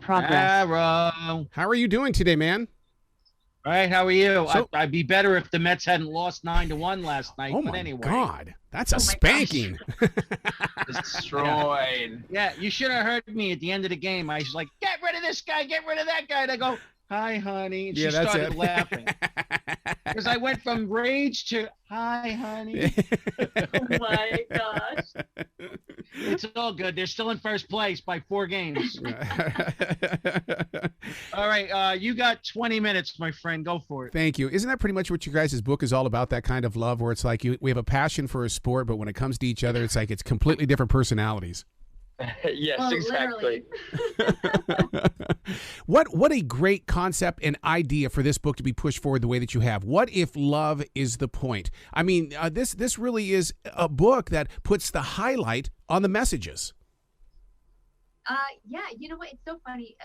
Progress. Arrow. How are you doing today, man? All right, how are you? So, I'd be better if the Mets hadn't lost 9-1 last night. oh But my anyway, God, that's a Oh my gosh. spanking. Destroyed. yeah, you should have heard me at the end of the game. I was like, "Get rid of this guy, get rid of that guy." And I go, "Hi, honey," and Yeah, she that's started it. laughing because I went from rage to "Hi, honey." Oh my gosh. It's all good. They're still in first place by 4 games. All right, you got 20 minutes, my friend. Go for it. Thank you. Isn't that pretty much what your guys' book is all about? That kind of love, where it's like we have a passion for a sport, but when it comes to each other, it's like it's completely different personalities. Yes, Well, exactly. What a great concept and idea for this book to be pushed forward the way that you have. What if love is the point? I mean, this really is a book that puts the highlight on the messages. Yeah, you know what? It's so funny.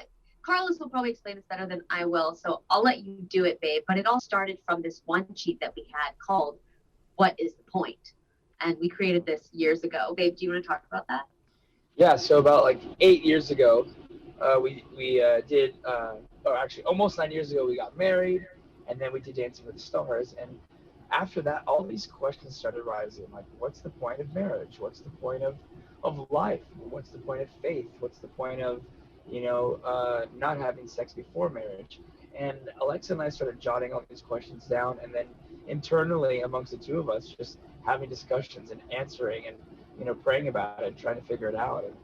Carlos will probably explain this better than I will, so I'll let you do it, babe. But it all started from this one sheet that we had called "What is the Point?" And we created this years ago. Babe, do you want to talk about that? Yeah, so about like 8 years ago, we did, or actually almost 9 years ago, we got married, and then we did Dancing with the Stars. And after that, all these questions started rising, like, what's the point of marriage? What's the point of life? What's the point of faith? What's the point of, not having sex before marriage? And Alexa and I started jotting all these questions down, and then internally amongst the two of us, just having discussions and answering and praying about it and trying to figure it out. And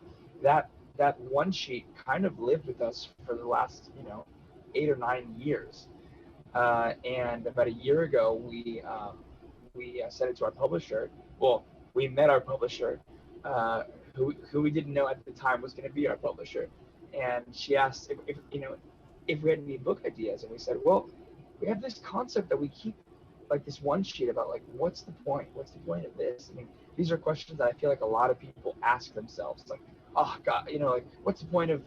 that one sheet kind of lived with us for the last 8 or 9 years. And about a year ago, we sent it to our publisher. Well, we met our publisher, who we didn't know at the time was going to be our publisher, and she asked if we had any book ideas, and we said, well, we have this concept that we keep, like this one sheet about, like, what's the point? What's the point of this? I mean, these are questions that I feel like a lot of people ask themselves, like, oh God, like, what's the point of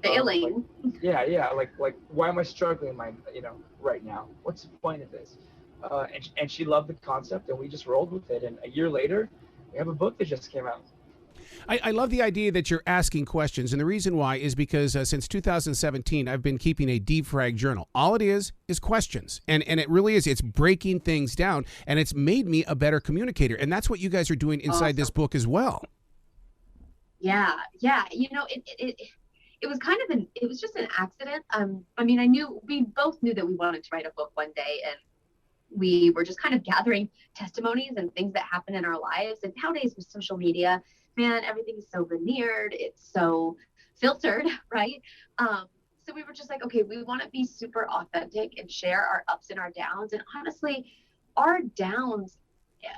Failing. like why am I struggling right now? What's the point of this? And she loved the concept, and we just rolled with it. And a year later, we have a book that just came out. I love the idea that you're asking questions, and the reason why is because since 2017, I've been keeping a deep frag journal. All it is questions, and it really is. It's breaking things down, and it's made me a better communicator, and that's what you guys are doing inside this book as well. Yeah. It was kind of it was just an accident. I mean, we both knew that we wanted to write a book one day, and we were just kind of gathering testimonies and things that happen in our lives. And nowadays with social media, man, everything is so veneered. It's so filtered, right? So we were just like, okay, we want to be super authentic and share our ups and our downs. And honestly, our downs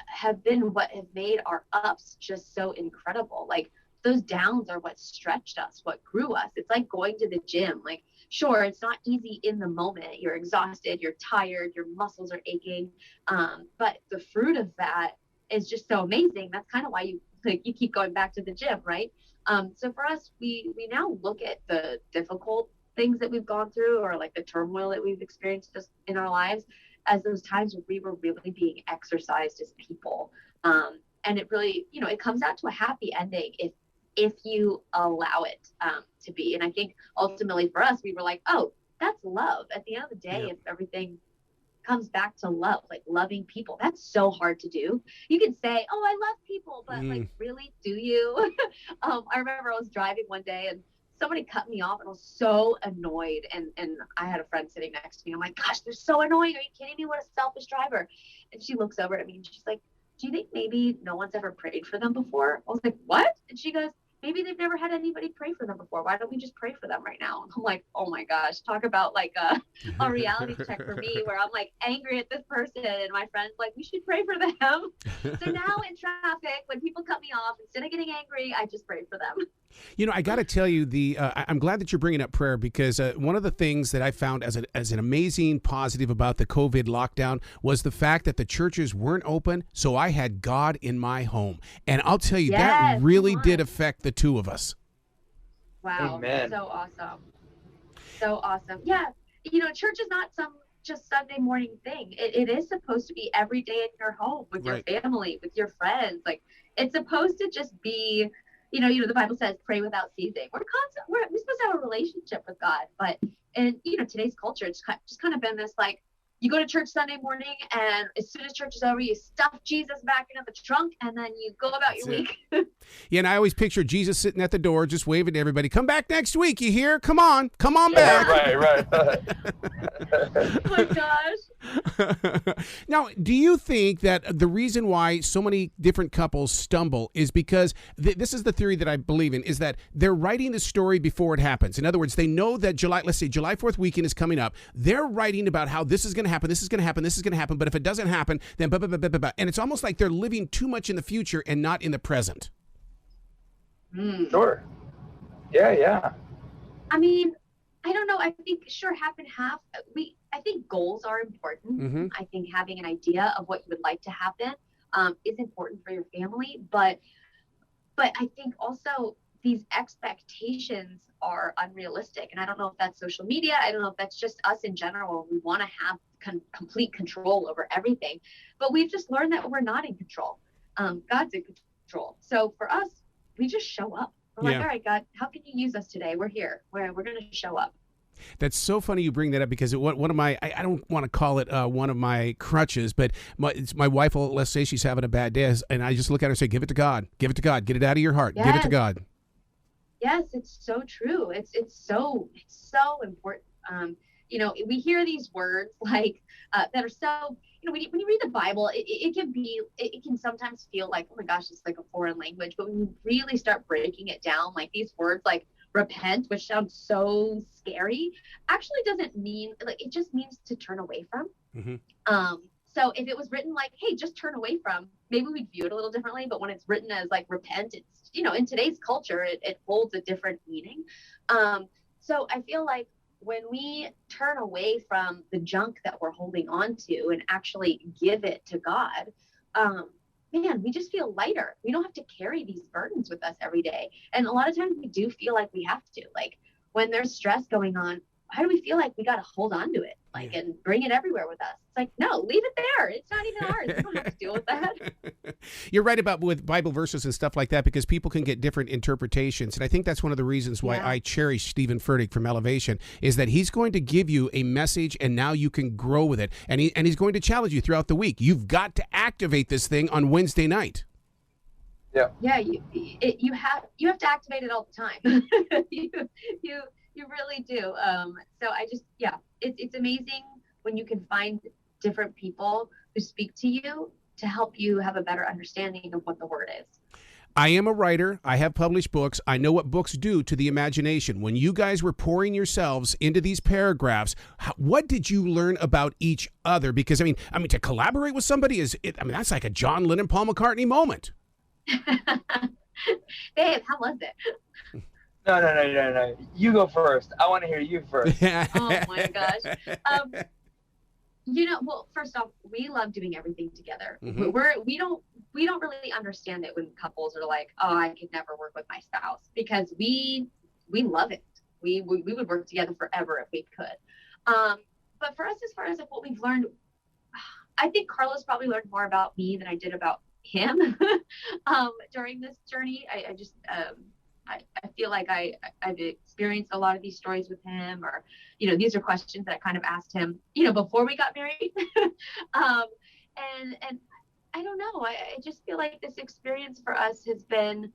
have been what have made our ups just so incredible. Like, those downs are what stretched us, what grew us. It's like going to the gym. Like, sure, it's not easy in the moment. You're exhausted, you're tired, your muscles are aching. But the fruit of that is just so amazing. That's kind of why you keep going back to the gym, right? So for us, we now look at the difficult things that we've gone through, or like the turmoil that we've experienced just in our lives, as those times where we were really being exercised as people. And it really, it comes out to a happy ending if you allow it to be. And I think ultimately for us, we were like, oh, that's love. At the end of the day, if everything comes back to love, like loving people, that's so hard to do. You can say, oh, I love people, but like, really, do you? I remember I was driving one day and somebody cut me off, and I was so annoyed. And I had a friend sitting next to me. I'm like, gosh, they're so annoying. Are you kidding me? What a selfish driver. And she looks over at me and she's like, do you think maybe no one's ever prayed for them before? I was like, what? And she goes, maybe they've never had anybody pray for them before. Why don't we just pray for them right now? And I'm like, oh my gosh, talk about like a reality check for me, where I'm like angry at this person, and my friend's like, we should pray for them. So now in traffic, when people cut me off, instead of getting angry, I just pray for them. I got to tell you, I'm glad that you're bringing up prayer, because one of the things that I found as an amazing positive about the COVID lockdown was the fact that the churches weren't open, so I had God in my home. And I'll tell you, that really did affect the two of us. Wow. Amen. So awesome. So awesome. Yeah. Church is not some just Sunday morning thing. It is supposed to be every day in your home with your family, with your friends. Like, it's supposed to just be the Bible says pray without ceasing. We're supposed to have a relationship with God, but in today's culture, it's just kind of been this like, you go to church Sunday morning, and as soon as church is over, you stuff Jesus back into the trunk, and then you go about your week. Yeah, and I always picture Jesus sitting at the door, just waving to everybody. Come back next week, you hear? Come on back. Right. Oh my gosh. Now, do you think that the reason why so many different couples stumble is because this is the theory that I believe in, is that they're writing the story before it happens. In other words, they know that July 4th weekend is coming up. They're writing about how this is going to happen, this is going to happen, this is going to happen, but if it doesn't happen, then blah, blah, blah, blah, blah. And it's almost like they're living too much in the future and not in the present. Sure. Yeah. I mean, I don't know. I think sure, half and half. I think goals are important. Mm-hmm. I think having an idea of what you would like to happen is important for your family. But I think also these expectations are unrealistic. And I don't know if that's social media. I don't know if that's just us in general. We want to have complete control over everything. But we've just learned that we're not in control. God's in control. So for us, we just show up. We're like, all right, God, how can you use us today? We're here. We're going to show up. That's so funny you bring that up, because one of my, I don't want to call it one of my crutches, but my wife will, let's say she's having a bad day, and I just look at her and say, give it to God, get it out of your heart, give it to God. Yes, it's so true. It's so important. We hear these words like that are so, when you read the Bible, it can sometimes feel like, oh my gosh, it's like a foreign language. But when you really start breaking it down, like these words like repent, which sounds so scary, actually doesn't mean, like, it just means to turn away from. Mm-hmm. So if it was written like, hey, just turn away from, maybe we'd view it a little differently. But when it's written as like repent, it's, in today's culture, it holds a different meaning. So I feel like when we turn away from the junk that we're holding on to and actually give it to God, man, we just feel lighter. We don't have to carry these burdens with us every day. And a lot of times we do feel like we have to, like when there's stress going on, why do we feel like we got to hold on to it, and bring it everywhere with us? It's like, no, leave it there. It's not even ours. We don't have to deal with that. You're right about with Bible verses and stuff like that, because people can get different interpretations. And I think that's one of the reasons why I cherish Stephen Furtick from Elevation, is that he's going to give you a message, and now you can grow with it. And he's going to challenge you throughout the week. You've got to activate this thing on Wednesday night. Yeah. Yeah, you have to activate it all the time. You really do. So I just, it's amazing when you can find different people who speak to you to help you have a better understanding of what the word is. I am a writer. I have published books. I know what books do to the imagination. When you guys were pouring yourselves into these paragraphs, what did you learn about each other? Because I mean, to collaborate with somebody that's like a John Lennon, Paul McCartney moment. Babe, how was it? No. You go first. I want to hear you first. Oh my gosh. Well, first off, we love doing everything together. Mm-hmm. We don't really understand it when couples are like, oh, I could never work with my spouse, because we love it. We would work together forever if we could. But for us, as far as what we've learned, I think Carlos probably learned more about me than I did about him during this journey. I feel like I've experienced a lot of these stories with him, or, these are questions that I kind of asked him, before we got married. And I don't know. I just feel like this experience for us has been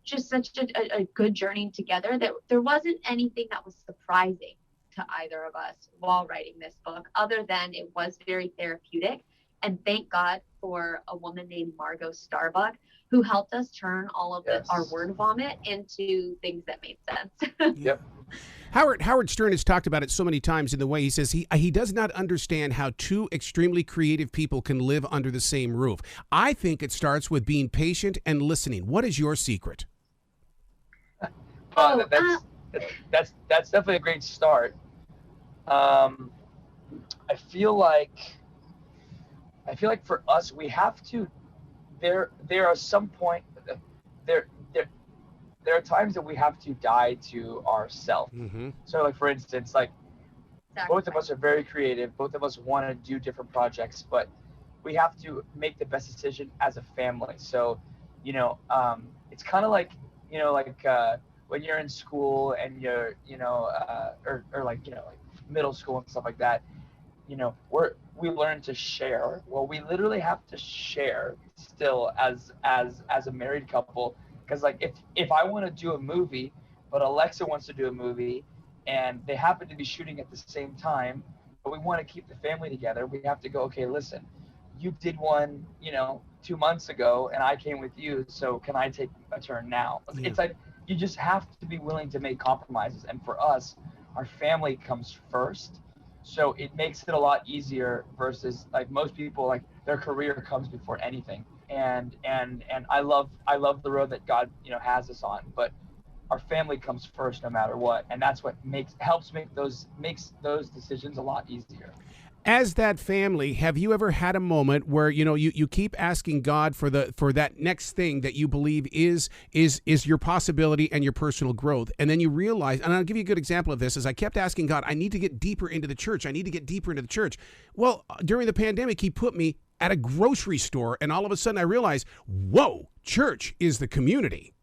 just such a good journey together, that there wasn't anything that was surprising to either of us while writing this book, other than it was very therapeutic. And thank God for a woman named Margot Starbuck, who helped us turn all of our word vomit into things that made sense. Yep. Howard Stern has talked about it so many times in the way he says he does not understand how two extremely creative people can live under the same roof. I think it starts with being patient and listening. What is your secret? That's definitely a great start. I feel like for us, we have to. There are some point. There are times that we have to die to ourselves. Mm-hmm. So, like for instance, both of us are very creative. Both of us want to do different projects, but we have to make the best decision as a family. So, it's kind of like, when you're in school and you're, or like, like middle school and stuff like that, we learn to share. Well, we literally have to share still as a married couple, because like if I want to do a movie, but Alexa wants to do a movie, and they happen to be shooting at the same time, but we want to keep the family together, we have to go, okay, listen, you did one, 2 months ago, and I came with you, so can I take a turn now? Yeah. It's like you just have to be willing to make compromises, and for us, our family comes first. So it makes it a lot easier versus like most people, like their career comes before anything. And I love the road that God, has us on, but our family comes first no matter what. And that's what makes those decisions a lot easier. As that family, have you ever had a moment where you keep asking God for that next thing that you believe is your possibility and your personal growth, and then you realize, and I'll give you a good example of this, is I kept asking God, I need to get deeper into the church. I need to get deeper into the church. Well, during the pandemic, he put me at a grocery store, and all of a sudden I realized, whoa, church is the community.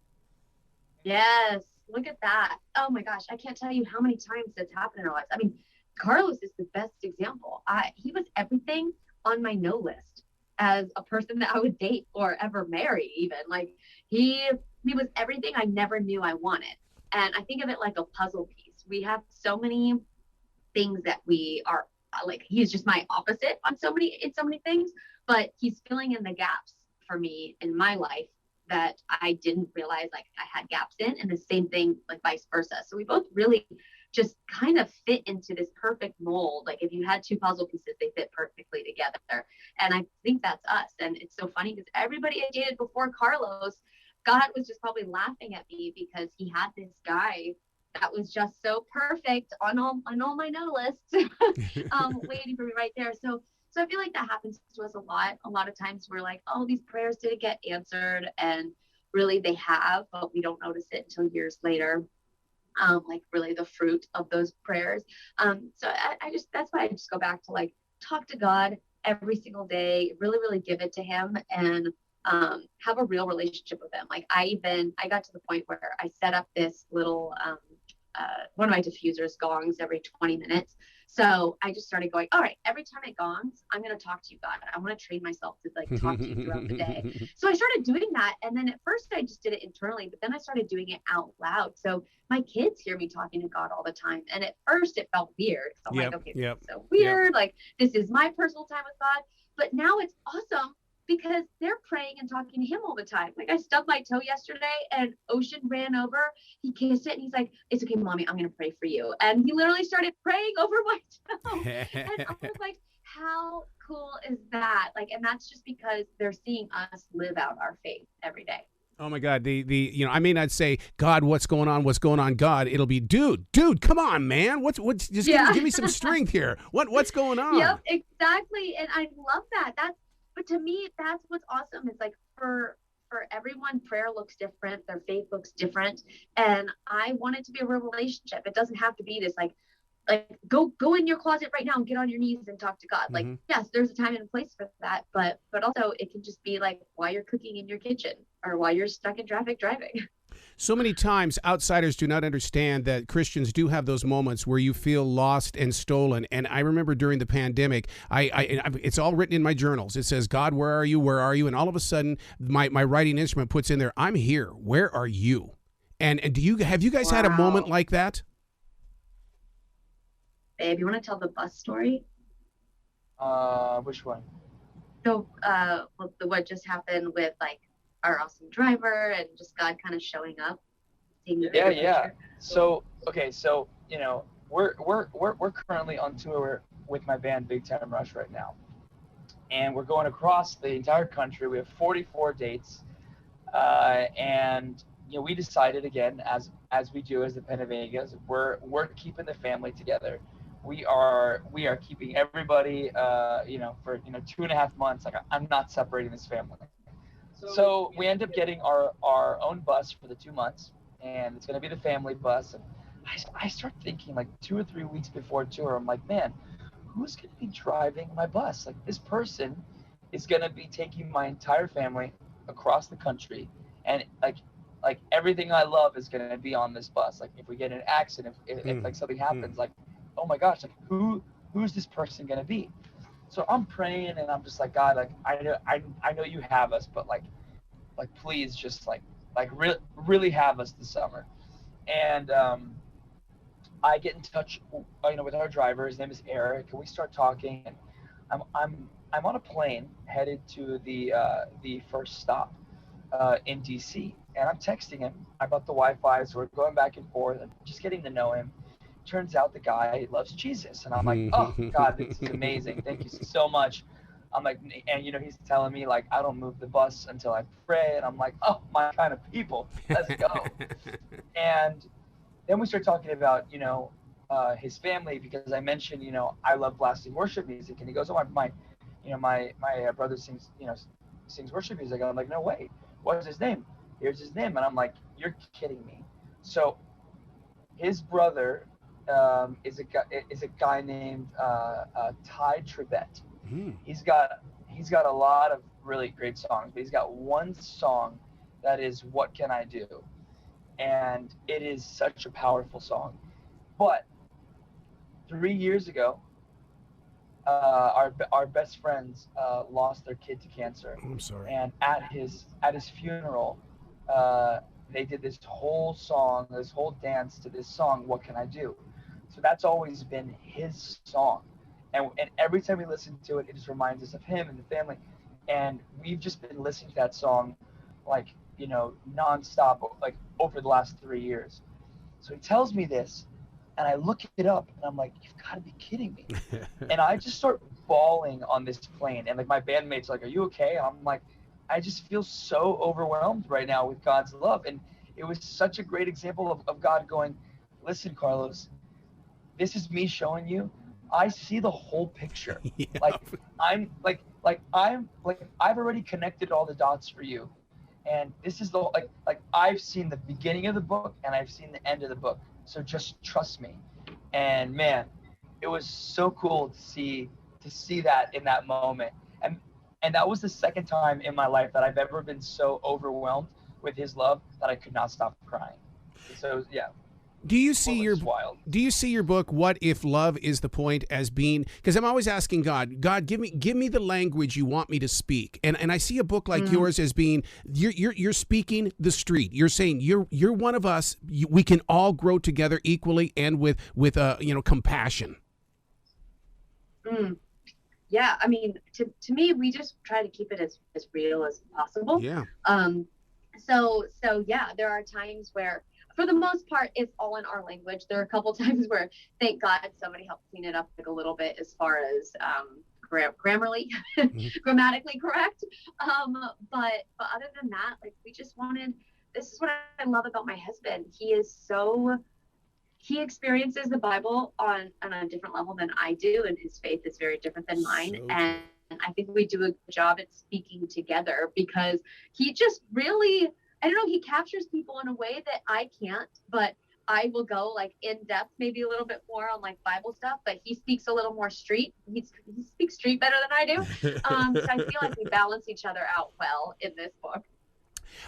Yes, look at that. Oh my gosh, I can't tell you how many times that's happened in our lives. I mean, Carlos is the best example. He was everything on my no list as a person that I would date or ever marry even. Like he was everything I never knew I wanted. And I think of it like a puzzle piece. We have so many things that we are like, he's just my opposite in so many things, but he's filling in the gaps for me in my life that I didn't realize like I had gaps in, and the same thing like vice versa. So we both really just kind of fit into this perfect mold. Like if you had two puzzle pieces, they fit perfectly together. And I think that's us. And it's so funny because everybody I dated before Carlos, God was just probably laughing at me because he had this guy that was just so perfect on all my no lists, waiting for me right there. So I feel like that happens to us a lot. A lot of times we're like, oh, these prayers didn't get answered, and really they have, but we don't notice it until years later. Like really the fruit of those prayers. So that's why I just go back to like talk to God every single day, really, really give it to him, and have a real relationship with him. Like I got to the point where I set up this little one of my diffusers gongs every 20 minutes. So I just started going, all right, every time it gongs, I'm going to talk to you, God. I want to train myself to like talk to you throughout the day. So I started doing that. And then at first I just did it internally, but then I started doing it out loud. So my kids hear me talking to God all the time. And at first it felt weird. I'm like, okay, this is so weird. Like this is my personal time with God. But now it's awesome because they're praying and talking to him all the time. Like I stubbed my toe yesterday and Ocean ran over, he kissed it and he's like, it's okay, mommy, I'm going to pray for you. And he literally started praying over my toe. And I was like, how cool is that? Like, and that's just because they're seeing us live out our faith every day. Oh my God, I may not say, God, what's going on, God. It'll be, dude, come on, man. What's just give me some strength here. What's going on? Yep, exactly. And I love that. But to me, that's what's awesome. It's like for everyone, prayer looks different. Their faith looks different. And I want it to be a real relationship. It doesn't have to be this like go in your closet right now and get on your knees and talk to God. Like, yes, there's a time and a place for that. But also it can just be like while you're cooking in your kitchen or while you're stuck in traffic driving. So many times outsiders do not understand that Christians do have those moments where you feel lost and stolen. And I remember during the pandemic, it's all written in my journals. It says, God, where are you? Where are you? And all of a sudden, my writing instrument puts in there, I'm here. Where are you? And have you guys had a moment like that? Babe, you want to tell the bus story? Which one? So, what just happened with like our awesome driver and just God kind of showing up, seeing the bigger picture. So we're currently on tour with my band Big Time Rush right now, and we're going across the entire country. We have 44 dates, and we decided again, as we do as the PenaVegas, we're keeping the family together. We are keeping everybody for 2.5 months. Like I'm not separating this family. So we end up getting our own bus for the 2 months, and it's going to be the family bus. And I start thinking like 2 or 3 weeks before tour, I'm like, man, who's going to be driving my bus? Like this person is going to be taking my entire family across the country, and like everything I love is going to be on this bus. Like if we get in an accident, if like something happens, like, oh my gosh, like who's this person going to be? So I'm praying and I'm just like, God, like I know you have us, but like please just like really have us this summer. And I get in touch, with our driver. His name is Eric, and we start talking. And I'm on a plane headed to the first stop in DC, and I'm texting him about the Wi-Fi. So we're going back and forth and just getting to know him. Turns out the guy loves Jesus, and I'm like, oh God, this is amazing. Thank you so much. I'm like, and he's telling me like I don't move the bus until I pray, and I'm like, oh, my kind of people. Let's go. And then we start talking about his family, because I mentioned I love blasting worship music, and he goes, oh, my brother sings sings worship music. And I'm like, no way. What's his name? Here's his name. And I'm like, you're kidding me. So his brother is a guy named Ty Tribbett. He's got a lot of really great songs, but he's got one song that is "What Can I Do?" And it is such a powerful song. But 3 years ago, our best friends lost their kid to cancer. I'm sorry. And at his funeral, they did this whole dance to this song, "What Can I Do?" So that's always been his song. And every time we listen to it, it just reminds us of him and the family. And we've just been listening to that song nonstop, like over the last 3 years. So he tells me this, and I look it up, and I'm like, you've got to be kidding me. And I just start bawling on this plane. And like my bandmates are like, are you okay? And I'm like, I just feel so overwhelmed right now with God's love. And it was such a great example of God going, listen, Carlos, this is me showing you. I see the whole picture. Yeah. I've already connected all the dots for you. And this is I've seen the beginning of the book and I've seen the end of the book. So just trust me. And man, it was so cool to see that in that moment. And that was the second time in my life that I've ever been so overwhelmed with his love that I could not stop crying. So yeah. Do you see your book, What If Love Is the Point, as being, because I'm always asking God, give me the language you want me to speak. And I see a book like yours as being, you're speaking the street. You're saying you're one of us. We can all grow together equally and with compassion. Yeah, I mean, to me, we just try to keep it as real as possible. Yeah. So yeah, there are times where, for the most part, it's all in our language. There are a couple times where, thank God, somebody helped clean it up a little bit as far as grammatically correct. But other than that, like, we just wanted. This is what I love about my husband. He experiences the Bible on a different level than I do, and his faith is very different than mine. And I think we do a good job at speaking together, because he just really, I don't know, he captures people in a way that I can't, but I will go like in depth, maybe a little bit more on like Bible stuff, but he speaks a little more street. He speaks street better than I do. So I feel like we balance each other out well in this book.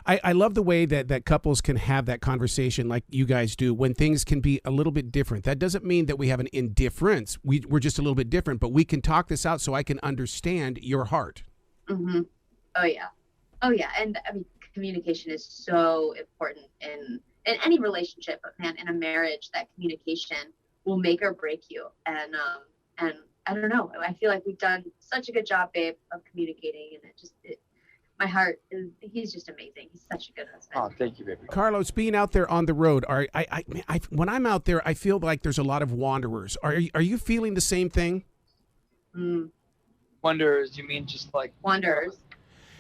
I love the way that couples can have that conversation like you guys do when things can be a little bit different. That doesn't mean that we have an indifference. We're just a little bit different, but we can talk this out so I can understand your heart. Mm-hmm. Oh, yeah. And I mean, communication is so important in any relationship, but man, in a marriage, that communication will make or break you. And I don't know, I feel like we've done such a good job, babe, of communicating, and my heart he's just amazing. He's such a good husband. Oh, thank you, baby. Carlos, being out there on the road, when I'm out there, I feel like there's a lot of wanderers. Are you feeling the same thing? Wanderers, you mean just like wanderers?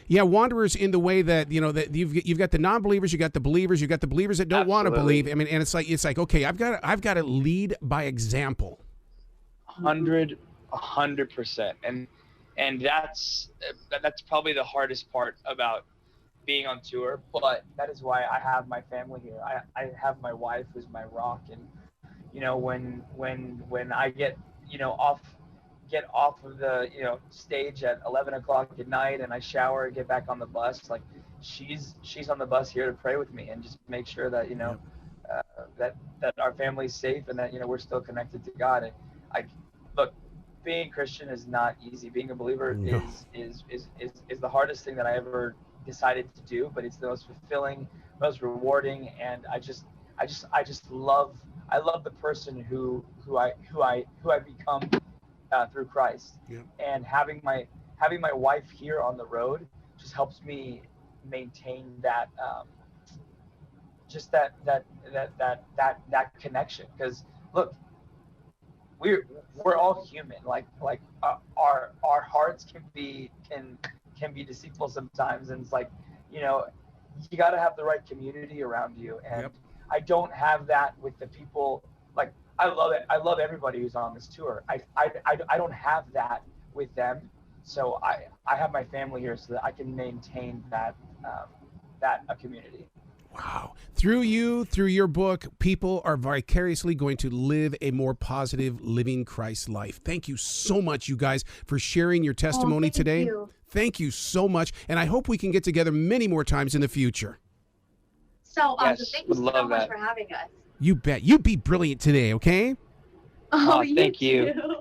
Yeah, wanderers in the way that, that you've got the non-believers, you got the believers, you got the believers that don't want to believe. I mean, and it's like, okay, I've got to lead by example. 100%. And that's probably the hardest part about being on tour, but that is why I have my family here. I have my wife who's my rock, and when I get off of the stage at 11 o'clock at night and I shower and get back on the bus, like she's on the bus here to pray with me and just make sure that that our family's safe and that we're still connected to God. And I look, being Christian is not easy. Being a believer is the hardest thing that I ever decided to do, but it's the most fulfilling, most rewarding, and I just love the person who I become through Christ. Yep. And having my wife here on the road just helps me maintain that just that connection, because look, we're all human. Like our hearts can be deceitful sometimes, and it's like, you got to have the right community around you, and yep. I don't have that with the people. Like, I love it. I love everybody who's on this tour. I don't have that with them, so I have my family here so that I can maintain that a community. Wow. Through your book, people are vicariously going to live a more positive, living Christ life. Thank you so much, you guys, for sharing your testimony today. Thank you so much. And I hope we can get together many more times in the future. So awesome. Yes, thank you so much for having us. You bet. You be brilliant today, okay? Oh, thank you. Too.